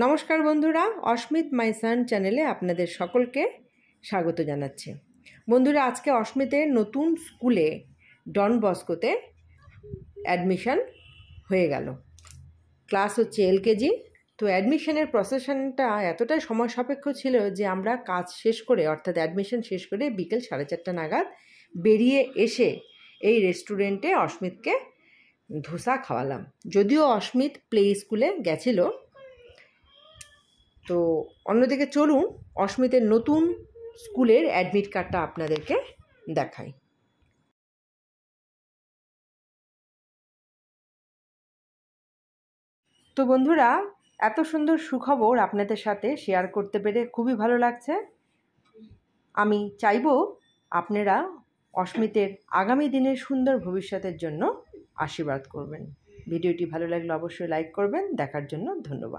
নমস্কার বন্ধুরা, অস্মিত মাই সান চ্যানেলে আপনাদের সকলকে স্বাগত জানাচ্ছি। বন্ধুরা, আজকে অস্মিতের নতুন স্কুলে ডন বস্কোতে অ্যাডমিশন হয়ে গেল। ক্লাস হচ্ছে এলকেজি। তো অ্যাডমিশনের প্রসেশনটা এতটাই সময় সাপেক্ষ ছিল যে আমরা কাজ শেষ করে, অর্থাৎ অ্যাডমিশন শেষ করে বিকেল 4:30 নাগাদ বেরিয়ে এসে এই রেস্টুরেন্টে অস্মিতকে ধোসা খাওয়ালাম। যদিও অস্মিত প্লে স্কুলে গেছিল। তো অন্যদিকে চলুন অস্মিতের নতুন স্কুলের অ্যাডমিট কার্ডটা আপনাদেরকে দেখাই। তো বন্ধুরা, এত সুন্দর সুখবর আপনাদের সাথে শেয়ার করতে পেরে খুবই ভালো লাগছে। আমি চাইব আপনারা অস্মিতের আগামী দিনের সুন্দর ভবিষ্যতের জন্য আশীর্বাদ করবেন। ভিডিওটি ভালো লাগলে অবশ্যই লাইক করবেন। দেখার জন্য ধন্যবাদ।